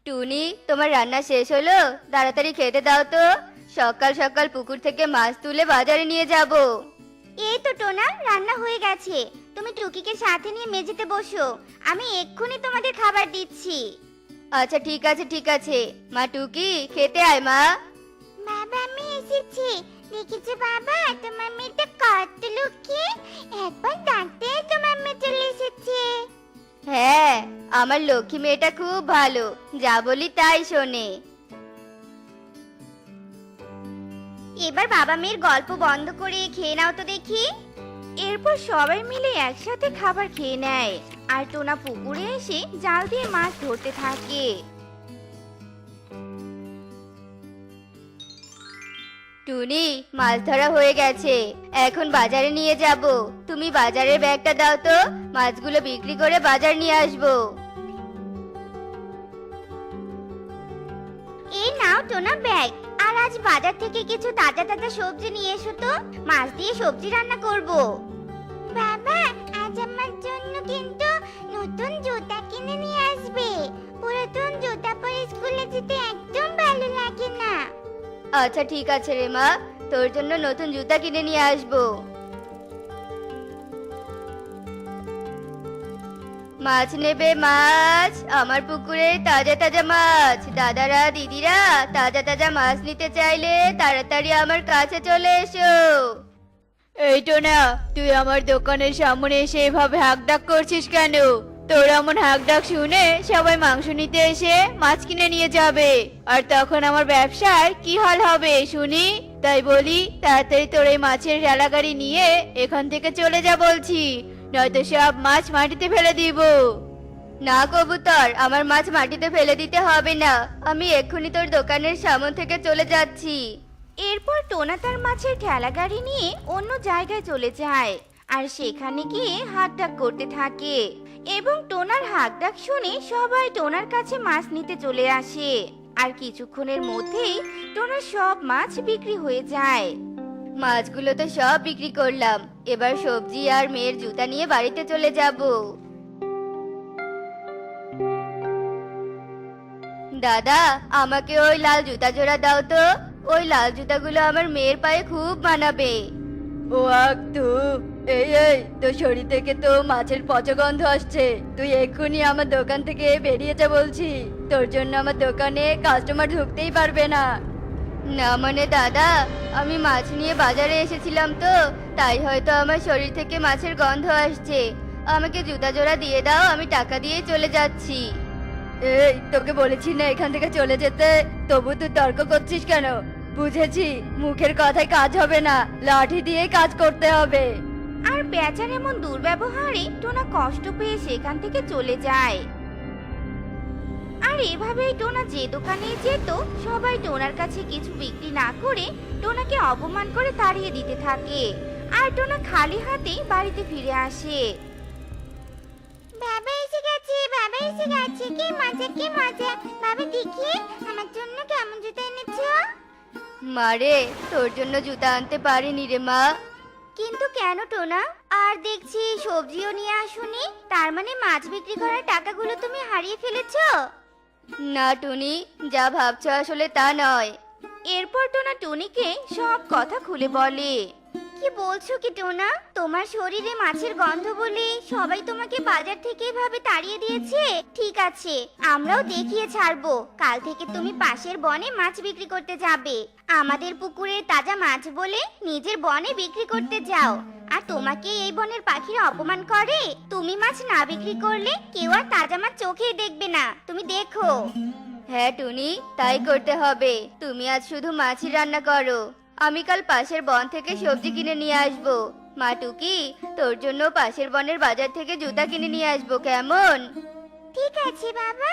টুনি, তোমার রান্না শেষ হলো? তাড়াতাড়ি খেতে দাও তো। সকাল সকাল পুকুর থেকে মাছ তুলে বাজারে নিয়ে যাব। এই তো টোনা, রান্না হয়ে গেছে। তুমি টুকিকে সাথে নিয়ে মেঝেতে বসো, আমি এক্ষুনি তোমাদের খাবার দিচ্ছি। আচ্ছা ঠিক আছে ঠিক আছে। মা টুকি, খেতে আয় মা। বাবা আমি এসেছি। দেখেছো বাবা, তোমার মেয়েটা কত লক্ষ্মী। একবার ডাকতে তোমার মেয়ে চলে এসেছে। হ্যাঁ, আমার লক্ষ্মী মেয়েটা খুব ভালো, যা বলি তাই শোনে। এবার বাবা মেয়ের গল্প বন্ধ করে খেয়ে নাও তো দেখি। এরপর সবাই মিলে একসাথে খাবার খেয়ে নেয়, আর টোনা পুকুরে এসে জাল দিয়ে মাছ ধরতে থাকে। টুনি, মাছ ধরা হয়ে গেছে, এখন বাজারে নিয়ে যাব। তুমি বাজারের ব্যাগটা দাও তো, মাছগুলো বিক্রি করে বাজার নিয়ে আসবো। এই নাও টোনা ব্যাগ, আর আজ বাজার থেকে কিছু তাজা তাজা সবজি নিয়ে এসো তো, মাছ দিয়ে সবজি রান্না করব। বাবা, আজ আমার জন্য কিন্তু নতুন জুতা কিনে নিয়ে আসবে। পুরাতন জুতা পরে স্কুলে যেতে একদম ভালো লাগে না। আচ্ছা ঠিক আছে রে মা, তোর জন্য নতুন জুতা কিনে নিয়ে আসবো। মাছ নেবে মাছ? আমার পুকুরে তাজা তাজা মাছ। দাদারা দিদিরা, তাজা তাজা মাছ নিতে চাইলে তাড়াতাড়ি আমার কাছে চলে এসো। এই তো না, তুই আমার দোকানের সামনে এসে এভাবে হাঁকডাক করছিস কেন? তোর এমন হাঁকডাক শুনে সবাই মাংস নিতে এসে মাছ কিনে নিয়ে যাবে, আর তখন আমার ব্যবসার কি হাল হবে শুনি। তাই বলি, তাড়াতাড়ি তোর এই মাছের রেলাগাড়ি নিয়ে এখান থেকে চলে যা বলছি, নয়তো সব মাছ মাটিতে ফেলে দিব। না কবুতর, আমার মাছ মাটিতে ফেলে দিতে হবে না, আমি এক্ষুনি তোর দোকানের সামনে থেকে চলে যাচ্ছি। এরপর টোনা তার মাছের ঠেলা গাড়ি নিয়ে অন্য জায়গায় চলে যায়, আর সেখানে গিয়ে হাঁকডাক করতে থাকে। এবং টোনার হাঁকডাক শুনে সবাই টোনার কাছে মাছ নিতে চলে আসে, আর কিছুক্ষণের মধ্যেই টোনার সব মাছ বিক্রি হয়ে যায়। মাছগুলো তো সব বিক্রি করলাম, এবার সবজি আর মেয়ের জুতা নিয়ে বাড়িতে চলে যাব। দাদা, আমাকে ওই লাল জুতা জোড়া দাও তো, ওই লাল জুতাগুলো আমার মেয়ের পায়ে খুব মানাবে। ও তু, এই তোর শরীর থেকে তো মাছের পচা গন্ধ আসছে, তুই এক্ষুনি আমার দোকান থেকে বেরিয়ে যা বলছি, তোর জন্য আমার দোকানে কাস্টমার ঢুকতেই পারবে না। না মানে দাদা, আমি মাছ নিয়ে বাজারে এসেছিলাম তো, তাই হয়তো আমার শরীর থেকে মাছের গন্ধ আসছে। আমাকে জুতা জোড়া দিয়ে দাও, আমি টাকা দিয়ে চলে যাচ্ছি। এই, তোকে বলেছি না এখান থেকে চলে যেতে, তবু তুই তর্ক করছিস কেন? বুঝেছি, মুখের কথায় কাজ হবে না, লাঠি দিয়ে কাজ করতে হবে। আর বেচার এমন দুর্ব্যবহারে টোনা কষ্ট পেয়ে সেখান থেকে চলে যায়। আর এভাবেই টোনা যে দোকানে যেত, সবাই টোনার কাছে কিছু বিক্রি না করে টোনাকে অপমান করে তাড়িয়ে দিতে থাকে, আর টোনা খালি হাতে বাড়িতে ফিরে আসে। বাবা এসে গেছে, বাবা এসে গেছে, কি মজা কি মজা। বাবা দেখি আমার জন্য কেমন জুতা এনেছো। মারে, তোর জন্য জুতা আনতে পারিনি রে মা। কিন্তু কেন টোনা? আর দেখছি সবজিও নিয়ে আসুনি, তার মানে মাছ বিক্রি করার টাকাগুলো তুমি হারিয়ে ফেলেছো। না টুনি, যা ভাবছো আসলে তা নয়। এরপর টোনা টুনিকে সব কথা খুলে বলে। কি বলছো কি টোনা? তোমার শরীরে মাছের গন্ধ বলে সবাই তোমাকে বাজার থেকে এভাবে তাড়িয়ে দিয়েছে? ঠিক আছে, আমরাও দেখিয়ে ছাড়বো। কাল থেকে তুমি পাশের বনে মাছ বিক্রি করতে যাবে। আমাদের পুকুরে তাজা মাছ বলে নিজের বনে বিক্রি করতে যাও, আর তোমাকে এই বনের পাখিরা অপমান করে। তুমি মাছ না বিক্রি করলে কেউ আর তাজা মাছ চোখেই দেখবে না, তুমি দেখো। হ্যাঁ টুনি, তাই করতে হবে। তুমি আজ শুধু মাছই রান্না করো, আমি কাল পাশের বন থেকে সবজি কিনে নিয়ে আসবো। মা টুকি, তোর জন্য পাশের বনের বাজার থেকে জুতা কিনে নিয়ে আসবো, কেমন? ঠিক আছে বাবা।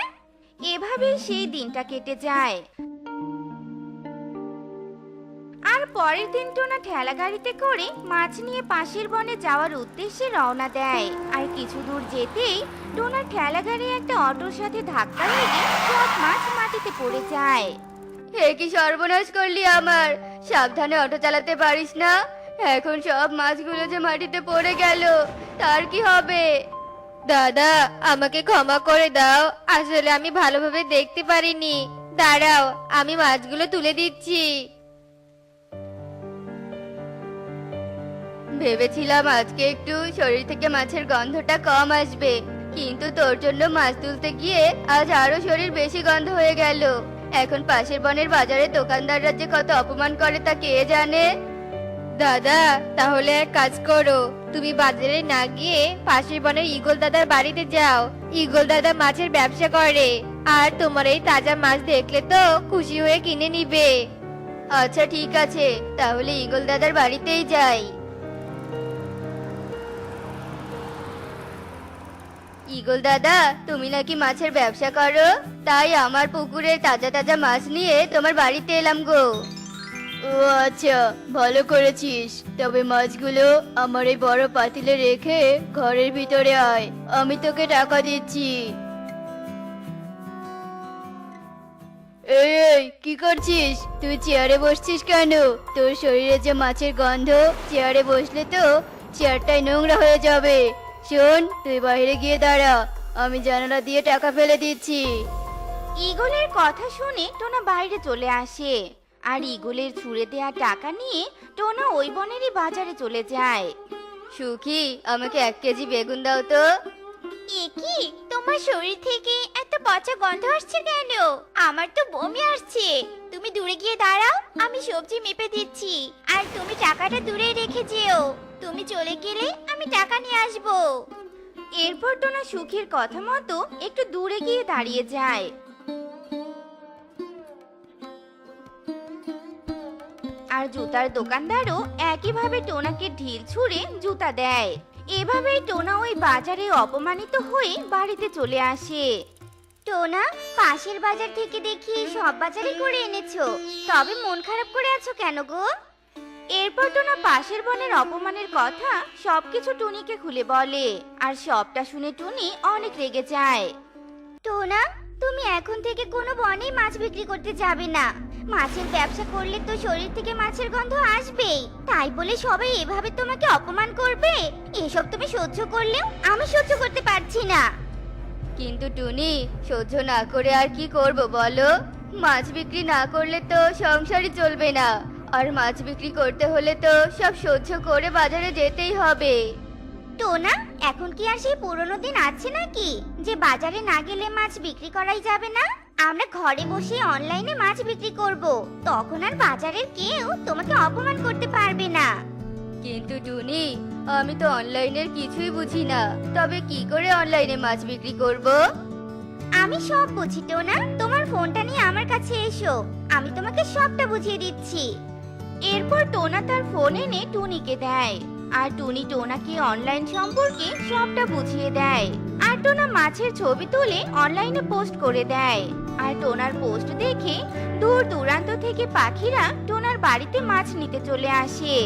এভাবে সেই দিনটা কেটে যায়। আর পরের দিন টোনা ঠেলা গাড়িতে করে মাছ নিয়ে পাশের বনে যাওয়ার উদ্দেশ্যে রওনা দেয়। আর কিছু দূর যেতেই টোনার ঠেলা গাড়ি একটা অটোর সাথে ধাক্কা লেগে সব মাছ মাটিতে পড়ে যায়। হে কি সর্বনাশ করলি আমার! সাবধানে অটো চালাতে পারিস না? এখন সব মাছগুলো যে মাটিতে পড়ে গেল, তার কি হবে? দাদা, আমাকে ক্ষমা করে দাও, আসলে আমি ভালোভাবে দেখতে পারিনি। দাঁড়াও, আমি মাছগুলো তুলে দিচ্ছি। ভেবেছিলাম আজকে একটু শরীর থেকে মাছের গন্ধটা কম আসবে, কিন্তু তোর জন্য মাছ তুলতে গিয়ে আজ আরো শরীর বেশি গন্ধ হয়ে গেল। এখন পাশের বনের বাজারে দোকানদাররা যে কত অপমান করে তা কে জানে। দাদা, তাহলে এক কাজ করো, তুমি বাজারে না গিয়ে পাশের বনের ঈগল দাদার বাড়িতে যাও। ঈগল দাদা মাছের ব্যবসা করে, আর তোমার এই তাজা মাছ দেখলে তো খুশি হয়ে কিনে নিবে। আচ্ছা ঠিক আছে, তাহলে ঈগল দাদার বাড়িতেই যাই। ঈগল দাদা, তুমি নাকি মাছের ব্যবসা করো, তাই আমার পুকুরে তাজা তাজা মাছ নিয়ে তোমার বাড়িতে এলাম গো। ও আচ্ছা, ভালো করেছিস। তবে মাছগুলো আমার এই বড় পাতিলে রেখে ঘরের ভিতরে আয়, আমি তোকে টাকা দিচ্ছি। এই এই, কি করছিস তুই? চেয়ারে বসছিস কেন? তোর শরীরে যে মাছের গন্ধ, চেয়ারে বসলে তো চেয়ারটাই নোংরা হয়ে যাবে। শোন, তুই বাইরে গিয়ে দাঁড়া, আমি জানালা দিয়ে টাকা ফেলে দিচ্ছি। ঈগলের কথা শুনে টোনা বাইরে চলে আসে, আর ঈগলের ছুঁড়ে দেয়া টাকা নিয়ে টোনা ওই বনেরই বাজারে চলে যায়। সুখী, আমাকে 1 কেজি বেগুন দাও তো। কি তোমার শরীর থেকে এত পচা গন্ধ আসছে কেন? আমার তো বমি আসছে। তুমি দূরে গিয়ে দাঁড়াও, আমি সবজি মেপে দিচ্ছি। আর তুমি টাকাটা দূরে রেখে যেও, তুমি চলে গেলে আমি টাকা নিয়ে আসবো। এরপর টোনা সুখীর কথা মতো একটু দূরে গিয়ে দাঁড়িয়ে যায়। আর জুতার দোকানদারও একইভাবে টোনাকে ঢিল ছুঁড়ে জুতা দেয়। এভাবেই টোনা ওই বাজারে অপমানিত হয়ে বাড়িতে চলে আসে। টোনা, পাশের বাজার থেকে দেখি সব বাজারই করে এনেছো, তবে মন খারাপ করে আছো কেন গো? এরপর টোনা পাশের বনের অপমানের কথা সবকিছু টুনিকে খুলে বলে, আর সবটা শুনে টুনি অনেক রেগে যায়। টোনা, তুমি এখন থেকে কোনো বনেই মাছ বিক্রি করতে যাবে না। মাছের ব্যবসা করলে তো শরীর থেকে মাছের গন্ধ আসবেই, তাই বলে সবাই এভাবে তোমাকে অপমান করবে, এসব তুমি সহ্য করলেও আমি সহ্য করতে পারছি না। কিন্তু টুনি, সহ্য না করে আর কি করব বলো? মাছ বিক্রি না করলে তো সংসারই চলবে না, আর মাছ বিক্রি করতে হলে তো সব সহ্য করে বাজারে যেতেই হবে। টোনা, এখন কি আর সেই পুরনো দিন আছে নাকি যে বাজারে না গেলে মাছ বিক্রি করাই যাবে না? আমরা ঘরে বসে অনলাইনে মাছ বিক্রি করব, তখন আর বাজারের কেউ তোমাকে অপমান করতে পারবে না। কিন্তু টুনি, আমি তো অনলাইনের কিছুই বুঝি না, তবে কি করে অনলাইনে মাছ বিক্রি করব? আমি সব বুঝি টোনা, তোমার ফোনটা নিয়ে আমার কাছে এসো, আমি তোমাকে সবটা বুঝিয়ে দিচ্ছি। এরপর টোনা তার ফোন এনে টুনিকে দেয়, আর টুনি টোনাকে অনলাইন সম্পর্কে সবটা বুঝিয়ে দেয়। আর টোনা মাছের ছবি তুলে অনলাইনে পোস্ট করে দেয়। আর টোনার পোস্ট দেখে দূর দূরান্ত থেকে পাখিরা টোনার বাড়িতে মাছ নিতে চলে আসে।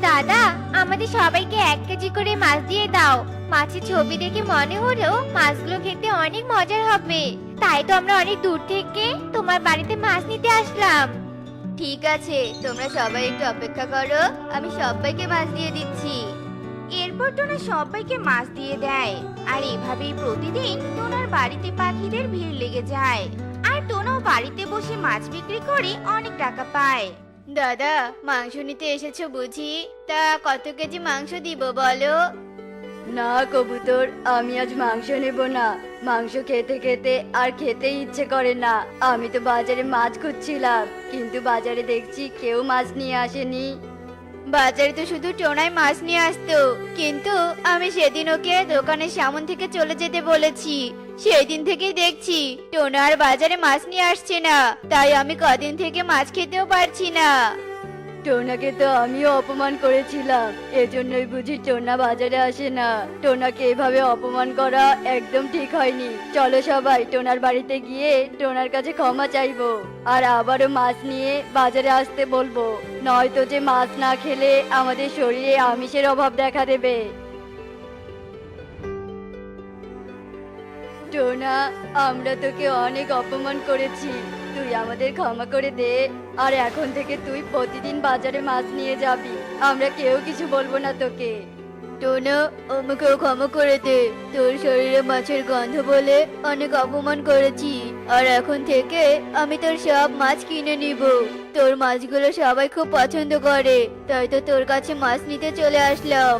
দাদা, আমাদের সবাইকে 1 কেজি করে মাছ দিয়ে দাও। মাছের ছবি দেখে মনে হলো মাছগুলো খেতে অনেক মজার হবে, তাই তো আমরা অনেক দূর থেকে তোমার বাড়িতে মাছ নিতে আসলাম। ঠিক আছে, তোমরা সবাই একটু অপেক্ষা করো, আমি সবাইকে মাছ দিয়ে দিচ্ছি। এরপর টোনা সবাইকে মাছ দিয়ে দেয়, আর এভাবেই প্রতিদিন টোনার বাড়িতে পাখিদের ভিড় লেগে যায়। আর টোনাও বাড়িতে বসে মাছ বিক্রি করে অনেক টাকা পায়। দাদা, মাংস নিতে এসেছো বুঝি? তা কত কেজি মাংস দিব বলো? না কবুতর, আমি আজ মাংস নেব না। মাংস খেতে খেতে আর খেতেই ইচ্ছে করে না। আমি তো বাজারে মাছ খুঁজছিলাম, কিন্তু বাজারে দেখছি কেউ মাছ নিয়ে আসেনি। বাজারে তো শুধু টোনাই মাছ নিয়ে আসতো, কিন্তু আমি সেদিন ওকে দোকানের সামন থেকে চলে যেতে বলেছি। সেই দিন থেকেই দেখছি টোনা আর বাজারে মাছ নিয়ে আসছে না, তাই আমি কদিন থেকে মাছ খেতেও পারছি না। টোনাকে তো আমিও অপমান করেছিলাম, এজন্যই বুঝি টোনা বাজারে আসে না। টোনাকে এভাবে অপমান করা একদম ঠিক হয়নি। চলো সবাই টোনার বাড়িতে গিয়ে টোনার কাছে ক্ষমা চাইবো, আর আবারও মাছ নিয়ে বাজারে আসতে বলবো, নয়তো যে মাছ না খেলে আমাদের শরীরে আমিষের অভাব দেখা দেবে। টোনা, আমরা তোকে অনেক অপমান করেছি, তুই আমাদের ক্ষমা করে দে। আর এখন থেকে তুই প্রতিদিন বাজারে মাছ নিয়ে যাবি, আমরা কেউ কিছু বলবো না তোকে। টোনা, আমাকেও ক্ষমা করে দে। তোর শরীরে মাছের গন্ধ বলে অনেক অপমান করেছি। আর এখন থেকে আমি তোর সব মাছ কিনে নিব। তোর মাছগুলো সবাই খুব পছন্দ করে, তাই তো তোর কাছে মাছ নিতে চলে আসলাম।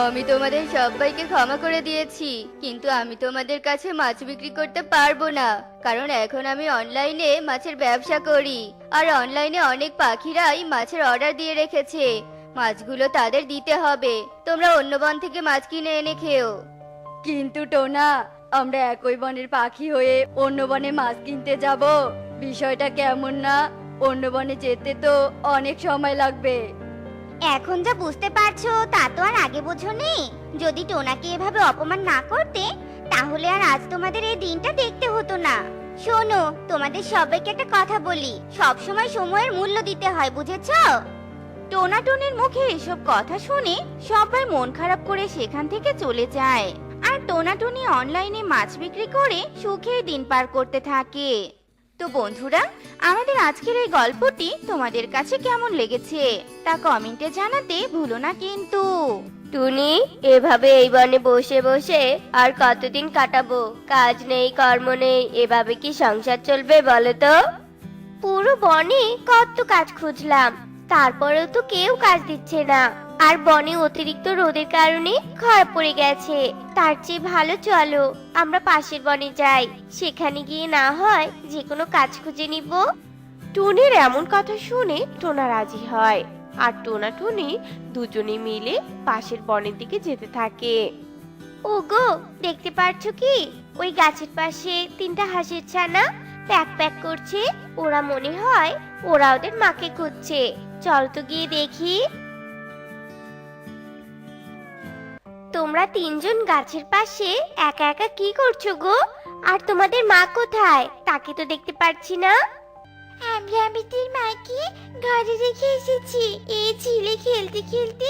আমি তোমাদের সবাইকে ক্ষমা করে দিয়েছি, কিন্তু আমি তোমাদের কাছে মাছ বিক্রি করতে পারবো না, কারণ এখন আমি অনলাইনে মাছের ব্যবসা করি। আর অনলাইনে অনেক পাখিরাই মাছের অর্ডার দিয়ে রেখেছে। মাছগুলো তাদের দিতে হবে। তোমরা অন্য বন থেকে মাছ কিনে এনে খেও। কিন্তু টোনা, আমরা একই বনের পাখি হয়ে অন্য বনে মাছ কিনতে যাব, বিষয়টা কেমন না? অন্য বনে যেতে তো অনেক সময় লাগবে। এখন যা বুঝতে পারছো তা তো আর আগে বোঝোনি। যদি টোনাকে এভাবে অপমান না করতে, তাহলে আর আজ তোমাদের এই দিনটা দেখতে হতো না। শোনো, তোমাদের সবাইকে একটা কথা বলি, সব সময় সময়ের মূল্য দিতে হয়, বুঝেছো? টোনাটুনির মুখে এসব কথা শুনে সবাই মন খারাপ করে সেখান থেকে চলে যায়। আর টোনাটুনি অনলাইনে মাছ বিক্রি করে সুখে দিন পার করতে থাকে। তো বন্ধুরা, আমাদের আজকের এই গল্পটি তোমাদের কাছে কেমন লেগেছে তা কমেন্টে জানাতে ভুলো না কিন্তু। টুনি, এভাবে এই বনে বসে বসে আর কতদিন কাটাবো? কাজ নেই, কর্ম নেই, এভাবে কি সংসার চলবে বলো তো? পুরো বনে কত কাজ খুঁজলাম, তারপরেও তো কেউ কাজ দিচ্ছে না। আর বনে অতিরিক্ত রোদের কারণে খারাপ পড়ে গেছে। তার চেয়ে ভালো চলো আমরা পাশের বনে যাই, সেখানে গিয়ে না হয় যে কোনো কাজ খুঁজে নিব। টুনির এমন কথা শুনে টোনা রাজি হয়, আর টোনা টুনি দুজনে মিলে পাশের বনের দিকে যেতে থাকে। ওগো, দেখতে পারছো কি ওই গাছের পাশে তিনটা হাঁসের ছানা প্যাক প্যাক করছে? ওরা মনে হয় ওরা ওদের মাকে খুঁজছে। চল তো গিয়ে দেখি। তোমরা তিনজন গাছের পাশে একা একা কি করছো গো? আর তোমাদের মা কোথায়? তাকে তো দেখতে পাচ্ছি না। আমরা আমাদের মাকে ঘরে রেখে এসেছি। এই ঝিলে খেলতে খেলতে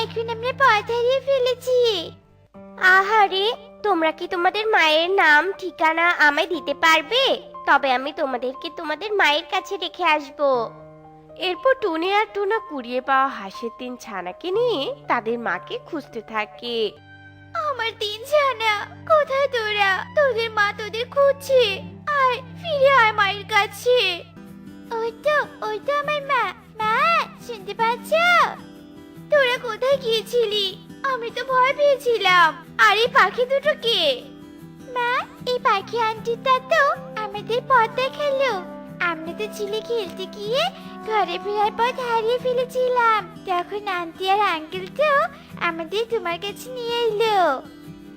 এখন আমরা পথ হারিয়ে ফেলেছি। আহারে, তোমরা কি তোমাদের মায়ের নাম ঠিকানা আমায় দিতে পারবে? তবে আমি তোমাদেরকে তোমাদের মায়ের কাছে রেখে আসবো। এরপর টুনি আর টোনা কুড়িয়ে পাওয়া হাঁসের তিন ছানাকে নিয়ে তাদের মাকে খুঁজতে থাকে। আমার তিন ছানা, কোথায় তোরা? তোদের মা তোদের খুঁজছে। আয়, ফিরে আয় মায়ের কাছে। ওই তো আমার মা। মা, শুনতে পাচ্ছ? তোরা কোথায় গিয়েছিলি? আমি তো ভয় পেয়েছিলাম। আর এই পাখি দুটো কে? মা, এই পাখি আন্টিটা তো আমাদের পথ দেখালো। আমরা তো ঝিলে খেলতে গিয়ে ঘরে ফেরার পথ হারিয়ে ফেলেছিলাম। তখন আন্টি আর আঙ্কেল তো আমাদের তোমার কাছে নিয়ে এলো।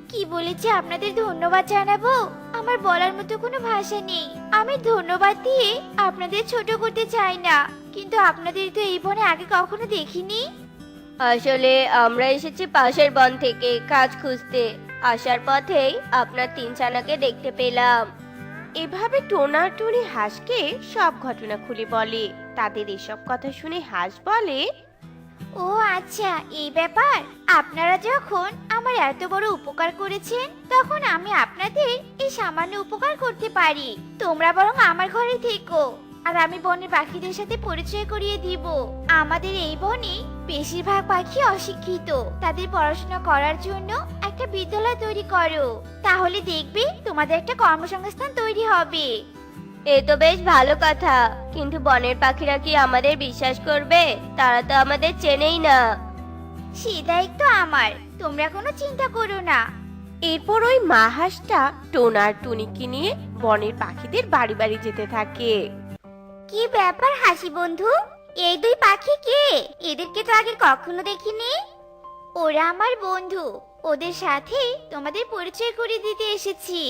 কি বলেছে আপনাদের ধন্যবাদ জানাবো? আমার বলার মতো কোনো ভাষা নেই। আমি ধন্যবাদ দিয়ে আপনাদের ছোট করতে চাই না, কিন্তু আপনাদের তো এই বনে আগে কখনো দেখিনি। আসলে আমরা এসেছি পাশের বন থেকে কাজ খুঁজতে। আসার পথেই আপনার তিন ছানাকে দেখতে পেলাম। এভাবে টোনা আর টুনি হাঁসকে সব ঘটনা খুলে বলে। তাদের এসব কথা শুনে হাঁস বলে, ও আচ্ছা, এই ব্যাপার। আপনারা যখন আমার এত বড় উপকার করেছেন, তখন আমি আপনাদের এই সামান্য উপকার করতে পারি। তোমরা বরং আমার ঘরে থেকো, আর আমি বনের পাখিদের সাথে পরিচয় করিয়ে দিব। আমাদের এই বনে বেশিরভাগ পাখি অশিক্ষিত। তাদের পড়াশোনা করার জন্য একটা বিদ্যালয় তৈরি করো, তাহলে দেখবে তোমাদের একটা কর্মসংস্থান তৈরি হবে। এ তো বেশ ভালো কথা, কিন্তু বনের পাখিরা কি আমাদের বিশ্বাস করবে? তারা তো আমাদের চেনেই না। সে দায়িত্ব আমার, তোমরা কোনো চিন্তা করো না। এরপর ওই মা হাঁসটা টোনা আর টুনিকে নিয়ে বনের পাখিদের বাড়ি বাড়ি যেতে থাকে। কি ব্যাপার হাসি বন্ধু, এই দুই পাখি কে? এদেরকে তো আগে কখনো দেখিনি। ওরা আমার বন্ধু, ওদের সাথে তোমাদের পরিচয় করিয়ে দিতে এসেছি।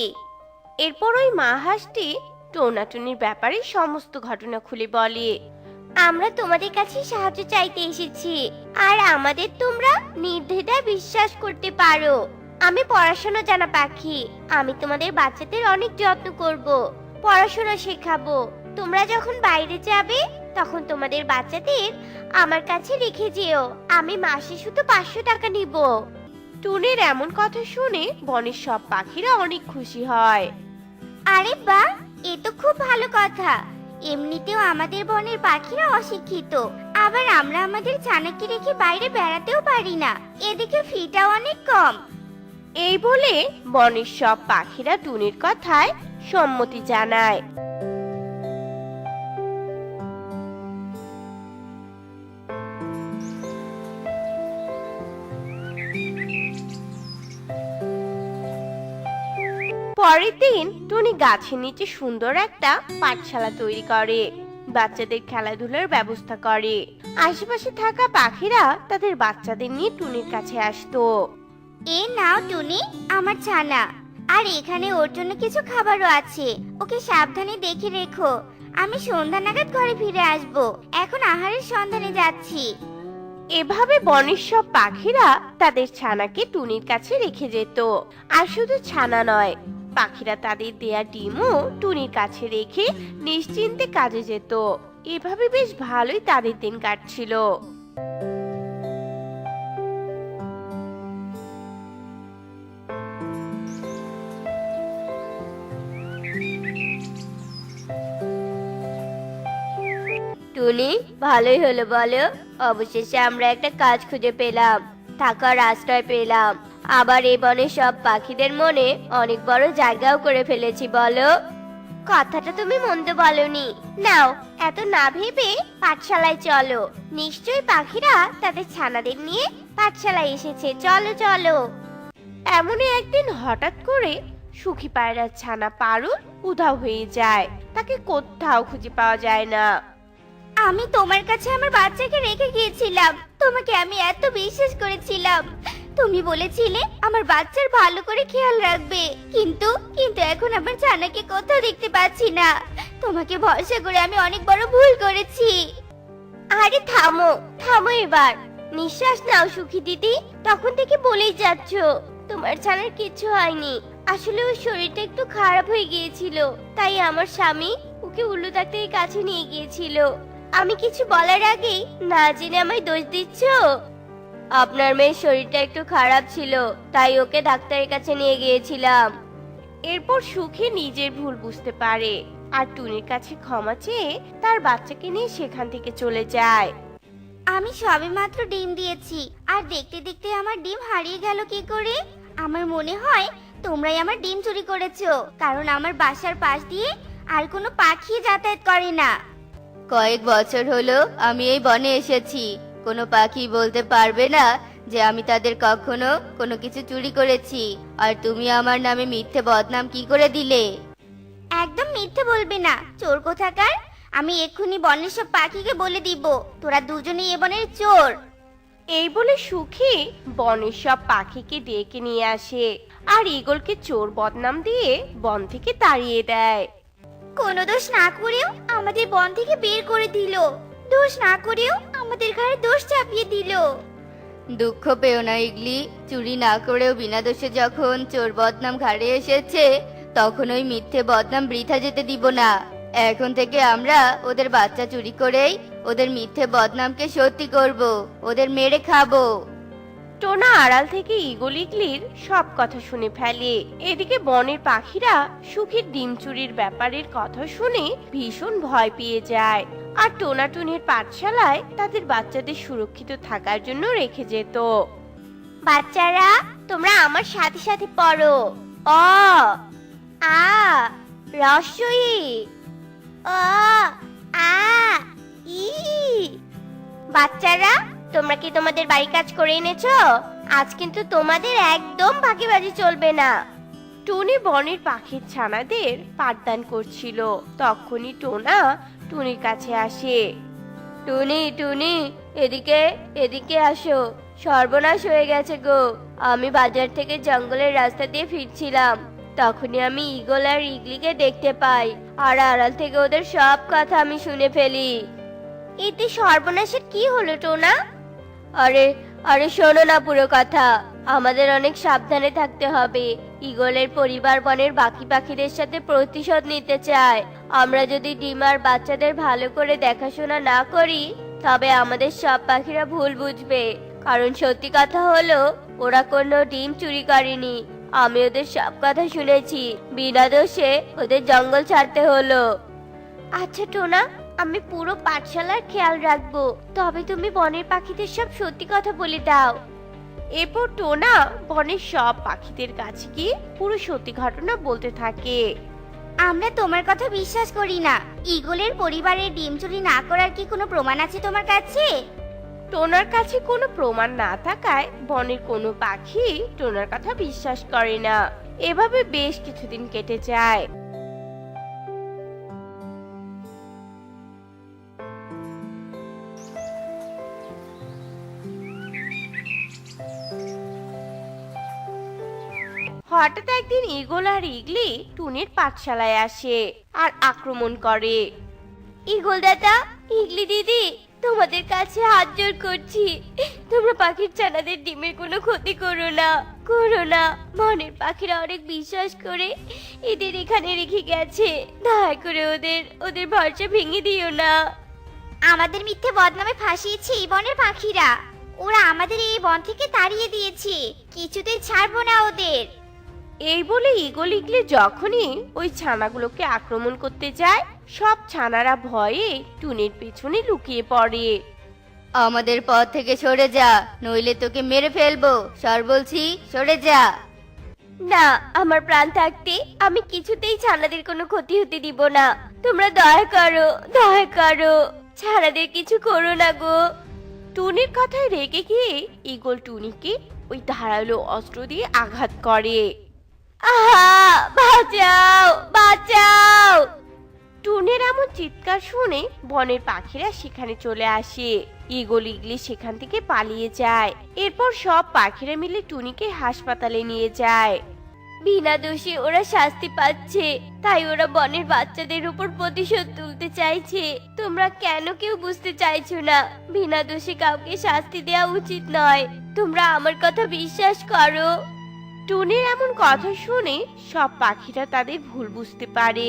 এরপর ওই মা হাঁসটি টোনা টুনির ব্যাপারে সমস্ত ঘটনা খুলে বলে। আমরা তোমাদের কাছে সাহায্য চাইতে এসেছি, আর আমাদের তোমরা নির্দ্বিধায় বিশ্বাস করতে পারো। আমি পড়াশোনা জানা পাখি। আমি তোমাদের বাচ্চাদের অনেক যত্ন করব, পড়াশোনা শেখাবো। তোমরা যখন বাইরে যাবে, তখন তোমাদের বাচ্চাদের আমার কাছে রেখে যেও। আমি মাসে শুধু 500 টাকা নিব। টুনির এমন কথা শুনে বনের সব পাখিরা অনেক খুশি হয়। আরে বাহ, এ তো খুব ভালো কথা। এমনিতেও আমাদের বনের পাখিরা অশিক্ষিত, আবার আমরা আমাদের ছানাকে রেখে বাইরে বেড়াতেও পারি না, এদিকে ফিটাও অনেক কম। এই বলে বনের সব পাখিরা টুনির কথায় সম্মতি জানায়। পরের দিন টুনি গাছের নিচে সুন্দর একটা পাঠশালা তৈরি করে, বাচ্চাদের খেলাধুলার ব্যবস্থা করে। আশেপাশে থাকা পাখিরা তাদের বাচ্চাদের নিয়ে টুনির কাছে আসতো। এ নাও টুনি, আমার ছানা, আর এখানে ওর জন্য কিছু খাবারও আছে, ওকে সাবধানে দেখে রেখো। আমি সন্ধ্যা নাগাদ ঘরে ফিরে আসব, এখন আহারের সন্ধানে যাচ্ছি। এভাবে বনের সব পাখিরা তাদের ছানাকে টুনির কাছে রেখে যেত। আর শুধু ছানা নয়, পাখিরা তাদের দেয়া ডিমও টুনির কাছে রেখে নিশ্চিন্তে কাজে যেত। এভাবে বেশ ভালোই তাদের দিন কাটছিল। টুনি, ভালোই হলো বলো, অবশেষে আমরা একটা কাজ খুঁজে পেলাম, থাকার আশ্রয় পেলাম। আবার এই বনের সব পাখিদের মনে অনেক বড় জায়গাও করে ফেলেছি বলো। কথাটা তুমি মন্দ বলনি। নাও, এত না ভেবে পাঠশালায় চলো। নিশ্চয়ই পাখিরা তাদের ছানাদের নিয়ে পাঠশালায় এসেছে, চলো চলো। এমনই একদিন হঠাৎ করে সুখী পায়রার ছানা পারুল উধাও হয়ে যায়। তাকে কোথাও খুঁজে পাওয়া যায় না। আমি তোমার কাছে আমার বাচ্চাকে রেখে গিয়েছিলাম, তোমাকে আমি এত বিশ্বাস করেছিলাম। তুমি বলেছিলে আমার বাচ্চার ভালো করে খেয়াল রাখবে, কিন্তু কিন্তু এখন আমার ছানাকে কোথাও দেখতে পাচ্ছি না। তোমাকে ভরসা করে আমি অনেক বড় ভুল করেছি। আরে থামো থামো, এবার নিঃশ্বাস নাও সুখী দিদি। তখন থেকে বলেই যাচ্ছ তোমার ছানার কিছু হয়নি। আসলে ওর শরীরটা একটু খারাপ হয়ে গিয়েছিল, তাই আমার স্বামী ওকে উল্লু ডাক্তারের কাছে নিয়ে গিয়েছিল। আমি কিছু বলার আগেই না জেনে আমায় দোষ দিচ্ছ। আপনার মেয়ের শরীরটা একটু খারাপ ছিল, তাই ওকে ডাক্তারের কাছে নিয়ে গিয়েছিলাম। এরপর সুখী নিজের ভুল বুঝতে পারে আর টুনির কাছে ক্ষমা চেয়ে তার বাচ্চাকে নিয়ে সেখান থেকে চলে যায়। আমি সবেমাত্র ডিম দিয়েছি, আর দেখতে দেখতে আমার ডিম হারিয়ে গেল কি করে? আমার মনে হয় তোমরাই আমার ডিম চুরি করেছো, কারণ আমার বাসার পাশ দিয়ে আর কোনো পাখি যাতায়াত করে না। কয়েক বছর হলো আমি এই বনে এসেছি, কোনো পাখি বলতে পারবে না যে আমি তাদের কখনো কোনো কিছু চুরি করেছি। আর তুমি আমার নামে মিথ্যে বদনাম কি করে দিলে? একদম মিথ্যে বলবে না, চোর কোথাকার। আমি এক্ষুনি বনের সব পাখিকে বলে দিব তোরা দুজনেই এ বনের চোর। এই বলে সুখী বনের সব পাখিকে ডেকে নিয়ে আসে আর ঈগলকে চোর বদনাম দিয়ে বন থেকে তাড়িয়ে দেয়। কোনো দোষ না করেও আমাদের বন থেকে বের করে দিল, দোষ না করেও আমাদের ঘাড়ে দোষ চাপিয়ে দিল। দুঃখ পেও না ইগলি, চুরি না করেও বিনা দোষে যখন চোর বদনাম ঘাড়ে এসেছে, তখন ওই মিথ্যে বদনাম বৃথা যেতে দিব না। এখন থেকে আমরা ওদের বাচ্চা চুরি করেই ওদের মিথ্যে বদনামকে সত্যি করব, ওদের মেরে খাবো। টোনা আড়াল থেকে ঈগল ইগলির সব কথা শুনে ফেলে। এদিকে বনের পাখিরা সুখীর ডিম চুরির ব্যাপারের কথা শুনে ভীষণ ভয় পেয়ে যায় আর টোনা টুনির পাঠশালায় তাদের বাচ্চাদের সুরক্ষিত থাকার জন্য রেখে যেত। বাচ্চারা, তোমরা আমার সাথে সাথে পড়ো। অ আ রস্বই, অ আ ই। বাচ্চারা, তোমরা কি তোমাদের বাড়ি কাজ করে এনেছো? আজ কিন্তু তোমাদের একদম ফাঁকিবাজি চলবে না। টুনি বনের পাখির ছানাদের পাঠদান করছিল, তখনই টোনা টুনির কাছে আসে। টুনি টুনি, এদিকে এদিকে আসো, সর্বনাশ হয়ে গেছে গো। আমি বাজার থেকে জঙ্গলের রাস্তা দিয়ে ফিরছিলাম, তখনই আমি ঈগল আর ইগলিকে দেখতে পাই, আর আড়াল থেকে ওদের সব কথা আমি শুনে ফেলি। এতে সর্বনাশের কি হলো টোনা? আরে আরে শোনো না পুরো কথা, আমাদের অনেক সাবধানে থাকতে হবে। ঈগলের পরিবার বনের বাকি পাখিদের সাথে প্রতিশোধ নিতে চায়। আমরা যদি ডিম আর বাচ্চাদের ভালো করে দেখাশোনা না করি, তবে আমাদের সব পাখিরা ভুল বুঝবে। কারণ সত্যি কথা হলো, ওরা কোনো ডিম চুরি করেনি। আমি ওদের সব কথা শুনেছি, বিনা দোষে ওদের জঙ্গল ছাড়তে হলো। আচ্ছা টোনা, আমি পুরো পাঠশালার খেয়াল রাখবো। তবে তুমি বনের পাখিদের সব সত্যি কথা বলে দাও। এরপর টোনা বনের সব পাখিদের কাছে গিয়ে পুরো সত্যি ঘটনা বলতে থাকে। আমরা তোমার কথা বিশ্বাস করি না। ঈগলের পরিবারের ডিম চুরি না করার কি কোনো প্রমাণ আছে তোমার কাছে? টোনার কাছে কোনো প্রমাণ না থাকায় বনের কোনো পাখি টোনার কথা বিশ্বাস করে না। এভাবে বেশ কিছুদিন কেটে যায়। হঠাৎ একদিন ঈগল আর ঈগলি টুনির পাঠশালায় আসে আর আক্রমণ করে। ঈগল দাদা, ঈগলি দিদি, তোমাদের কাছে হাত জোড় করছি, তোমরা পাখির ছানাদের ডিমের কোনো ক্ষতি করো না, করো না। বনের পাখিরা অনেক বিশ্বাস করে এদের এখানে রেখে গেছে। দয়া করে ওদের ভরসা ভেঙে দিও না। আমাদের মিথ্যে বদনামে ফাঁসিয়েছে এই বনের পাখিরা। ওরা আমাদের এই বন থেকে তাড়িয়ে দিয়েছে। কিছুতেই ছাড়বো না ওদের। এই বলে ঈগল ঈগলি যখনই ওই ছানাগুলোকে আক্রমণ করতে যায়, সব ছানারা ভয়ে টুনির পেছনে লুকিয়ে পড়ে। আমাদের পথ থেকে সরে যা, নইলে তোকে মেরে ফেলবো। সর বলছি, সরে যা। না, আমার প্রাণ থাকতে আমি কিছুতেই ছানাদের কোনো ক্ষতি হতে দিব না। তোমরা দয়া করো, দয়া করো, ছানাদের কিছু করো না গো। টুনির কথায় রেগে গিয়ে ঈগল টুনিকে ওই ধারালো অস্ত্র দিয়ে আঘাত করে। আহা, বাঁচাও, বাঁচাও! টুনির এমন চিৎকার শুনে বনের পাখিরা সেখানে চলে আসে। ঈগল ঈগলি সেখান থেকে পালিয়ে যায়। এরপর সব পাখিরা মিলে টুনিকে হাসপাতালে নিয়ে যায়। বিনা দোষে ওরা শাস্তি পাচ্ছে, তাই ওরা বনের বাচ্চাদের উপর প্রতিশোধ তুলতে চাইছে। তোমরা কেন কেউ বুঝতে চাইছো না? বিনা দোষে কাউকে শাস্তি দেওয়া উচিত নয়। তোমরা আমার কথা বিশ্বাস করো। টুনির এমন কথা শুনে সব পাখিরা তাদের ভুল বুঝতে পারে।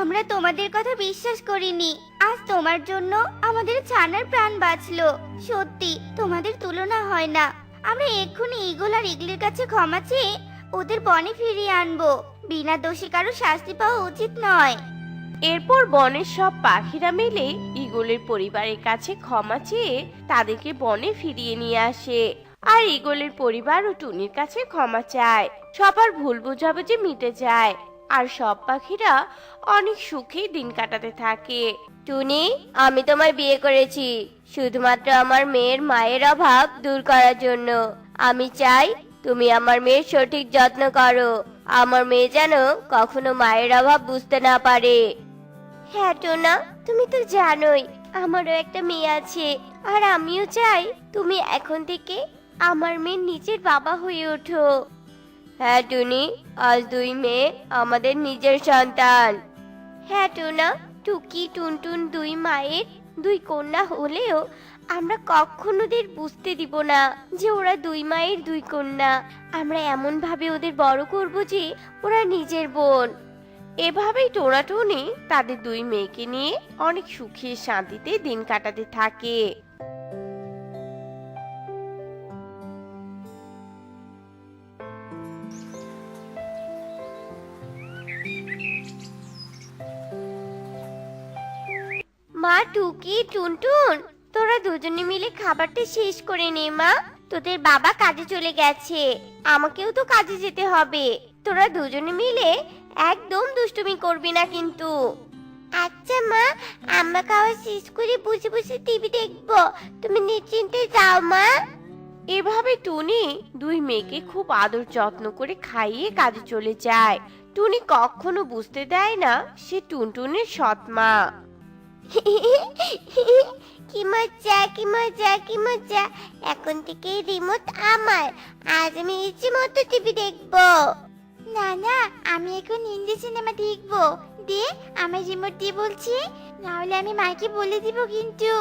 আমরা তোমাদের কথা বিশ্বাস করিনি। আজ তোমার জন্য আমাদের ছানার প্রাণ বাঁচলো। সত্যি তোমাদের তুলনা হয় না। আমরা এক্ষুনি ঈগল আর ঈগলের কাছে ক্ষমা চেয়ে ওদের বনে ফিরিয়ে আনবো। বিনা দোষে কারো শাস্তি পাওয়া উচিত নয়। এরপর বনের সব পাখিরা মিলে ঈগলের পরিবারের কাছে ক্ষমা চেয়ে তাদেরকে বনে ফিরিয়ে নিয়ে আসে। আর ঈগলের পরিবার ও টুনির কাছে ক্ষমা চায়। সবার ভুল বোঝাবুঝি মিটে যায় আর সব পাখিরা অনেক সুখে দিন কাটাতে থাকে। টুনি, আমি তোমায় বিয়ে করেছি শুধুমাত্র আমার মেয়ের মায়ের অভাব দূর করার জন্য। আমি চাই তুমি আমার মেয়ের সঠিক যত্ন করো। আমার মেয়ে যেন কখনো মায়ের অভাব বুঝতে না পারে। হ্যাঁ টোনা, তুমি তো জানোই আমারও একটা মেয়ে আছে, আর আমিও চাই তুমি এখন থেকে আমার মেয়ের নিজের বাবা হয়ে ওঠো। হ্যাঁ টুনি, আজ দুই মেয়ে আমাদের নিজের সন্তান। হ্যাঁ টোনা, টুকি টুনটুন দুই মায়ের দুই কন্যা হলেও আমরা কখনো ওদের বুঝতে দিব না যে ওরা দুই মায়ের দুই কন্যা। আমরা এমন ভাবে ওদের বড় করব যে ওরা নিজের বোন। এভাবেই টোনা টুনি তাদের দুই মেয়েকে নিয়ে অনেক সুখে শান্তিতে দিন কাটাতে থাকে। মা, টুকি টুনটুন, তোরা দুজনে মিলে খাবারটা শেষ করে নে মা। তোদের বাবা কাজে চলে গেছে, আমাকেও তো কাজে যেতে হবে। তোরা দুজনে মিলে একদম দুষ্টুমি করবি না কিন্তু। আচ্ছা মা, আমরা খাওয়া শেষ করে বসে বসে টিভি দেখবো। তুমি নিশ্চিন্তে যাও মা। এভাবে টুনি দুই মেয়েকে খুব আদর যত্ন করে খাইয়ে কাজে চলে যায়। টুনি কখনো বুঝতে দেয় না সে টুনটুনের সৎ মা। কি মজা, কি মজা, কি মজা! এখন থেকে রিমোট আমার। আজ আমি ইচ্ছে মতো টিভি দেখবো। না না, আমি এখন হিন্দি সিনেমা দেখবো। দে, আমার রিমোট দিয়ে বলছি, না হলে আমি মাকে বলে দিব কিন্তু।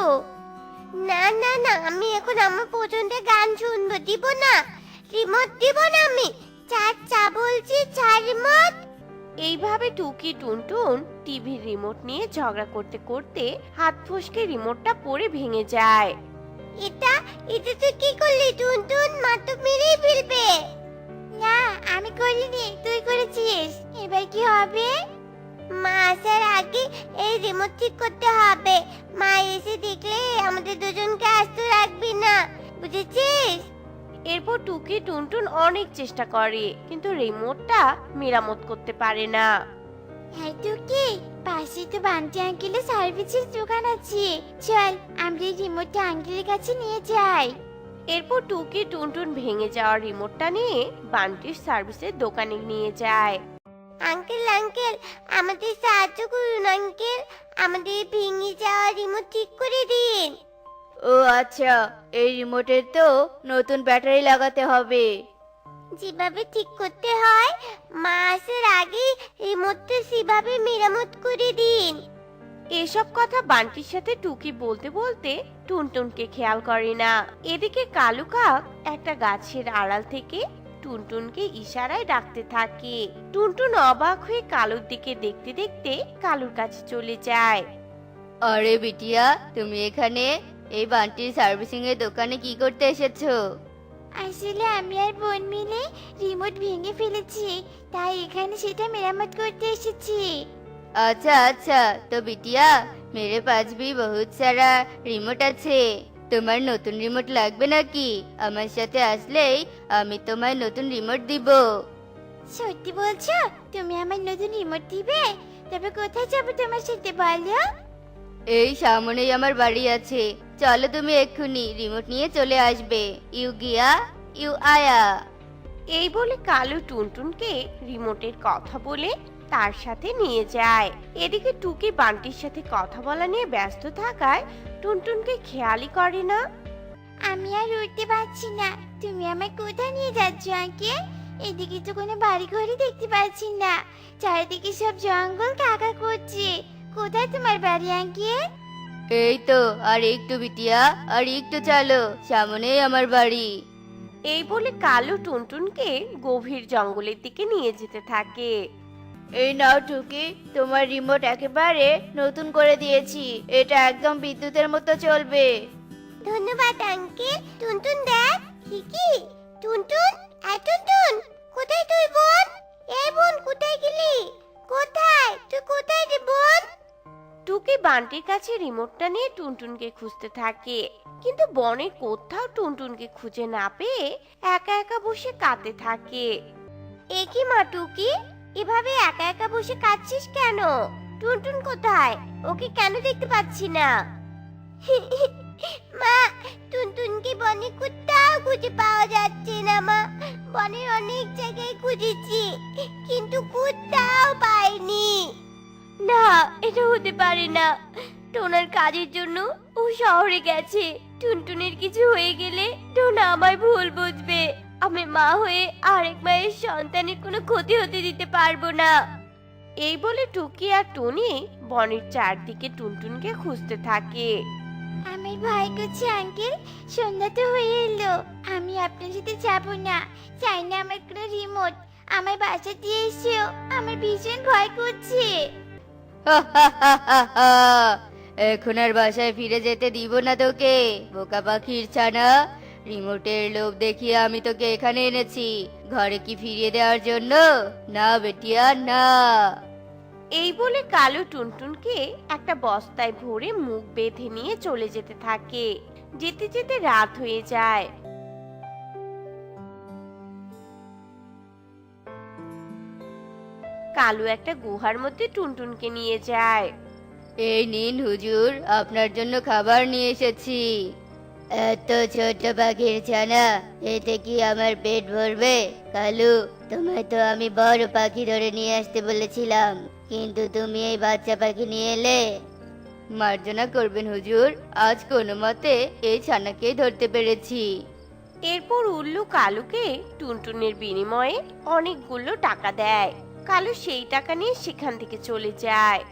না না না, আমি এখন আমার পছন্দের গান শুনবো। দিব না, রিমোট দিব না আমি। চা চা বলছি, চা রিমোট। এইভাবে টুকি টুনটুন টিভির রিমোট নিয়ে ঝগড়া করতে করতে হাত ফসকে রিমোটটা পড়ে ভেঙে যায়। এটা এটা তুই কি করলি টুনটুন? মা তো মেরেই ফেলবে। না, আমি করিনি, তুই করেছিস। এবার কি হবে? মা আসার আগে এই রিমোট ঠিক করতে হবে। মা এসে দেখলে আমাদের দুজনকে আস্ত রাখবি না, বুঝেছিস? এরপর টুকি টুনটুন অনেক চেষ্টা করে কিন্তু রিমোটটা মেরামত করতে পারে না। হ্যাঁ টুকি, পাশে তো বান্টি আঙ্কেলের সার্ভিসের দোকান আছে, চল আমরা এই রিমোটটা আঙ্কেলের কাছে নিয়ে যাই। এরপর টুকি টুনটুন ভেঙে যাওয়া রিমোটটা নিয়ে বান্টির সার্ভিসের দোকানে নিয়ে যায়। আঙ্কেল আঙ্কেল, আমাদের সাহায্য করুন আঙ্কেল, আমাদের ভেঙে যাওয়া রিমোট ঠিক করে দিন। ও আচ্ছা, এই রিমোটের তো নতুন ব্যাটারি লাগাতে হবে। যেভাবে ঠিক করতে হয় মা আসার আগে রিমোটটা সেভাবে মেরামত করে দিন। এসব কথা বান্টির সাথে টুকি বলতে বলতে টুনটুনকে খেয়াল করে না। এদিকে কালু কাক একটা গাছের আড়াল থেকে টুনটুনকে ইশারায় ডাকতে থাকে। টুনটুন অবাক হয়ে কালুর দিকে দেখতে দেখতে কালুর কাছে চলে যায়। আরে বিটিয়া, তুমি এখানে এই বান্টির সার্ভিসিং এর দোকানে কি করতে এসেছো? আসলে আমি আর বোন মিলে রিমোট ভেঙে ফেলেছি, তাই এখানে সেটা মেরামত করতে এসেছি। अच्छा अच्छा, तो बिटिया मेरे पास भी बहुत सारा রিমোট আছে। তোমার নতুন রিমোট লাগবে নাকি? আমার সাথে আসলেই আমি তোমায় নতুন রিমোট দিব। সত্যি বলছো? তুমি আমার নতুন রিমোট দিবে? তবে কোথায় যাবো তোমার সাথে বলো? এই সামনেই আমার বাড়ি আছে, চলো তুমি এক্ষুনি রিমোট নিয়ে চলে আসবে। ইউ গিয়া ইউ আয়া। এই বলে কালু টুনটুনকে রিমোটের কথা বলে তার সাথে নিয়ে যায়। এদিকে টুকি বান্টির সাথে কথা বলা নিয়ে ব্যস্ত থাকায় টুনটুনকে খেয়ালই করে না। আমি আর উঠতে পারছি না, তুমি আমায় কোথায় নিয়ে যাচ্ছ আঙ্কেল? এদিকে তো কোনো বাড়ি ঘরই দেখতে পাচ্ছি না, চারিদিকে সব জঙ্গল কাকা করছে। কোথায় তোমার বাড়ি আঙ্কেল? এই তো আর একটু বিটিয়া, আর একটু চলো, সামনেই আমার বাড়ি। এই বলে কালু টুনটুনকে গভীর জঙ্গলের দিকে নিয়ে যেতে থাকে। এই নাও টুকি, তোমার রিমোট একেবারে নতুন করে দিয়েছি, এটা একদম বিদ্যুতের মতো চলবে। ধন্যবাদ আঙ্কেল। টুনটুন দেখ, কি টুনটুন, টুনটুন কোথায় তুই বোন? এই বোন কোথায় গেলি? কোথায় তুই, কোথায় রে বোন? টুকি বান্টির কাছে রিমোটটা নিয়ে টুনটুনকে খুঁজতে থাকে কিন্তু বনে কোথাও টুনটুনকে খুঁজে না পেয়ে একা একা বসে কাঁদতে থাকে। এ কি মা টুকি, এভাবে একা একা বসে কাঁদছিস কেন? টুনটুন কোথায়? ওকে কেন দেখতে পাচ্ছি না? মা, টুনটুনকে বনে কোথাও খুঁজে পাওয়া যাচ্ছে না মা। বনের অনেক জায়গায় খুঁজেছি কিন্তু কোথাও পাইনি। না, এটা হতে পারে না। টোনার কাজের জন্য ও শহরে গেছে। টুনটুনের কিছু হয়ে গেলে টোনা আমায় ভুল বুঝবে। আমি মা হয়ে আরেক মায়ের সন্তানের কোনো ক্ষতি হতে দিতে পারবো না। এই বলে টুকি আর টুনি বনের চারদিকে টুনটুনকে খুঁজতে থাকে। আমার ভয় করছে আঙ্কেল, সন্ধ্যা তো হয়ে এলো। আমি আপনার সাথে যাবো না, চাই না আমার কোনো রিমোট। আমার বাসা দিয়ে এসেও আমার ভীষণ ভয় করছে। এখন আর বাসায় ফিরে যেতে দিব না তোকে, বোকা পাখির ছানা। রিমোটের লোভ দেখিয়ে আমি তোকে এখানে এনেছি, ঘরে কি ফিরিয়ে দেওয়ার জন্য? না বেটিয়া না। এই বলে কালু টুনটুনকে একটা বস্তায় ভরে মুখ বেঁধে নিয়ে চলে যেতে থাকে। যেতে যেতে রাত হয়ে যায়। কালু একটা গুহার মধ্যে টুনটুনকে নিয়ে যায়। এই নিন হুজুর, আপনার জন্য খাবার নিয়ে এসেছি। এত ছোট পাখির ছানা, এতে কি আমার পেট ভরবে? কালু, তোমায় তো আমি বড় পাখি ধরে নিয়ে আসতে বলেছিলাম, কিন্তু তুমি এই বাচ্চা পাখি নিয়ে এলে। মার্জনা করবেন হুজুর, আজ কোনো মতে এই ছানাকেই ধরতে পেরেছি। এরপর উল্লু কালুকে টুনটুনের বিনিময়ে অনেকগুলো টাকা দেয়। কালু সেই টাকা নিয়ে সেখান থেকে চলে যায়।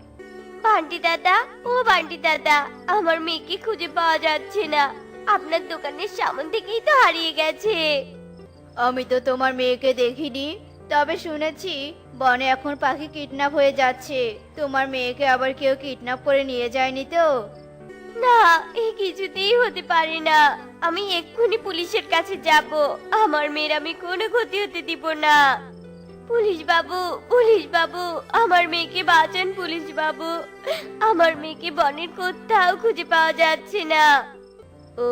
বান্টি দাদা, ও বান্টি দাদা, আমার মেয়েকে খুঁজে পাওয়া যাচ্ছে না। আপনার দোকানের সামনে থেকেই তো হারিয়ে গেছে। আমি তো তোমার মেয়েকে দেখিনি, তবে শুনেছি বনে এখন পাখি কিডন্যাপ হয়ে যাচ্ছে। তোমার মেয়েকে আবার কেউ কিডন্যাপ করে নিয়ে যায়নি তো? না, এই কিছুতেই হতে পারে না। আমি এক্ষুনি পুলিশের কাছে যাব। আমার মেয়ের আমি কোনো ক্ষতি হতে দিব না। পুলিশ বাবু, পুলিশ বাবু, আমার মেয়েকে বাঁচান পুলিশ বাবু। আমার মেয়েকে বনের কোথাও খুঁজে পাওয়া যাচ্ছে না। ও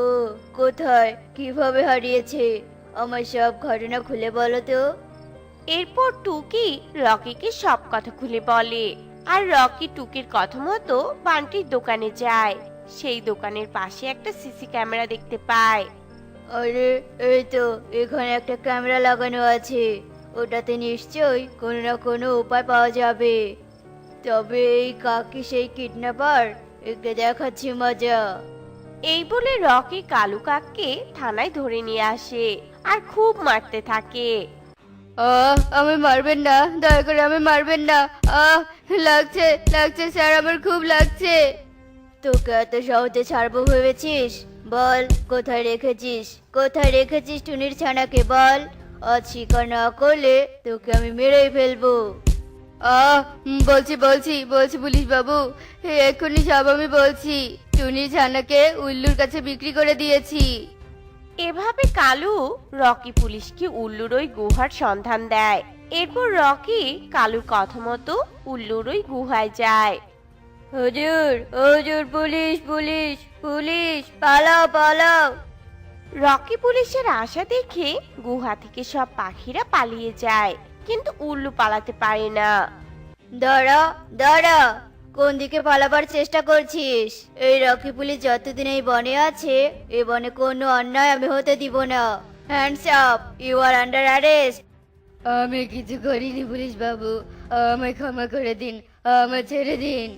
কোথায়, কিভাবে হারিয়েছে? আমার সব ঘটনা খুলে বলো তো। এরপর টুকি রকিকে সব কথা খুলে বলে। আর রকি টুকির কথা মতো বান্টির দোকানে যায়। সেই দোকানের পাশে একটা সিসি ক্যামেরা দেখতে পায়। আরে এই তো, এখানে একটা ক্যামেরা লাগানো আছে। ওটাতে নিশ্চয়ই কোনো না কোনো উপায় পাওয়া যাবে। তবে এই কাকি সেই কিডন্যাপার, একে দেখাচ্ছি মজা। এই বলে রকি কালু কাককে থানায় ধরে নিয়ে আসে আর খুব মারতে থাকে। আমি মারবেন না, দয়া করে আমি মারবেন না। লাগছে লাগছে স্যার, আমার খুব লাগছে। তোকে এত সহজে ছাড়বো ভেবেছিস? বল কোথায় রেখেছিস, কোথায় রেখেছিস টুনির ছানাকে বল। আজ স্বীকার না করলে তোকে আমি মেরেই ফেলবো। বলছি বলছি বলছি পুলিশ বাবু, এক্ষুনি সব আমি বলছি। টুনির ছানাকে উল্লুর কাছে বিক্রি করে দিয়েছি। এভাবে কালু রকি পুলিশকে উল্লুর ওই গুহার সন্ধান দেয়। এরপর রকি কালুর কথা মতো উল্লুর ওই গুহায় যায়। হুজুর হুজুর, পুলিশ পুলিশ পুলিশ, পালাও পালাও। রকি পুলিশের আশা দেখে গুহা থেকে সব পাখিরা পালিয়ে যায়, কিন্তু উল্লু পালাতে পারে না। দাঁড়া দাঁড়া, কোন দিকে পালাবার চেষ্টা করছিস? এই রকি পুলিশ যতদিন এই বনে আছে, এই বনে কোনো অন্যায় আমি হতে দিব না। Hands up, you are under arrest. আমি কিছু করিনি পুলিশ বাবু, আমায় ক্ষমা করে দিন, আমায় ছেড়ে দিন।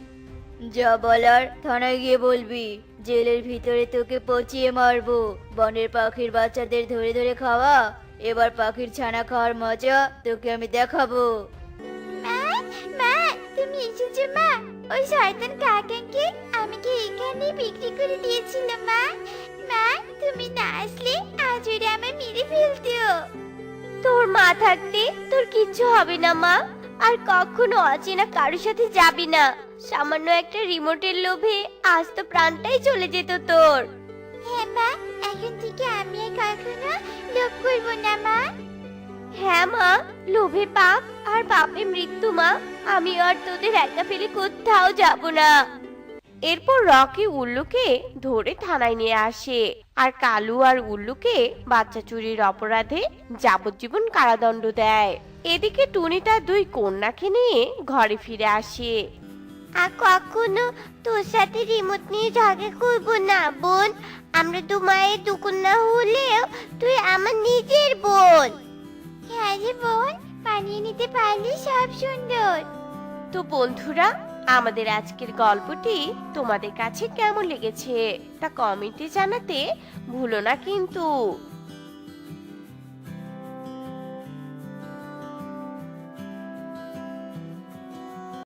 যা বলার থানায় গিয়ে বলবি। জেলের ভিতরে তোকে পচিয়ে মারবো। বনের পাখির বাচ্চাদের ধরে ধরে খাওয়া, এবার পাখির ছানা খাওয়ার মজা তোকে আমি দেখাবো। মা, মা, তুমি এসেছো মা? ওই শয়তান কাকাকে আমাকে এখানে বিক্রি করে দিয়েছিল মা। মা, তুমি না আসলে আজ ওরা আমায় মেরে ফেলতো। তোর মা থাকতে তোর কিচ্ছু হবে না মা। আর কখনো অচেনা কারোর সাথে যাবি না। সামান্য একটা রিমোটের লোভে আজ তো প্রাণটাই চলে যেত তোর। হ্যাঁ মা, এখন থেকে আমি আর কখনো লোভ করবো না মা। হ্যাঁ মা, লোভে পাপ আর পাপে মৃত্যু মা। আমি আর তোদের একা ফেলে কোথাও যাব না। এরপর রকি উল্লুকে ধরে থানায় নিয়ে আসে আর কালু আর উল্লুকে বাচ্চা চুরির অপরাধে যাবজ্জীবন কারাদণ্ড দেয়। এদিকে টুনি তার দুই কন্যাকে নিয়ে ঘরে ফিরে আসে। আর কখনো তোর সাথে রিমোট নিয়ে ঝগড়া করবো না বোন। আমরা দু মায়ের দুকন্যা হলেও তুই আমার নিজের বোন। হ্যাঁ রে বোন, মানিয়ে নিতে পারলে সব সুন্দর। তো বন্ধুরা, আমাদের আজকের গল্পটি তোমাদের কাছে কেমন লেগেছে তা কমেন্টে জানাতে ভুলো না কিন্তু।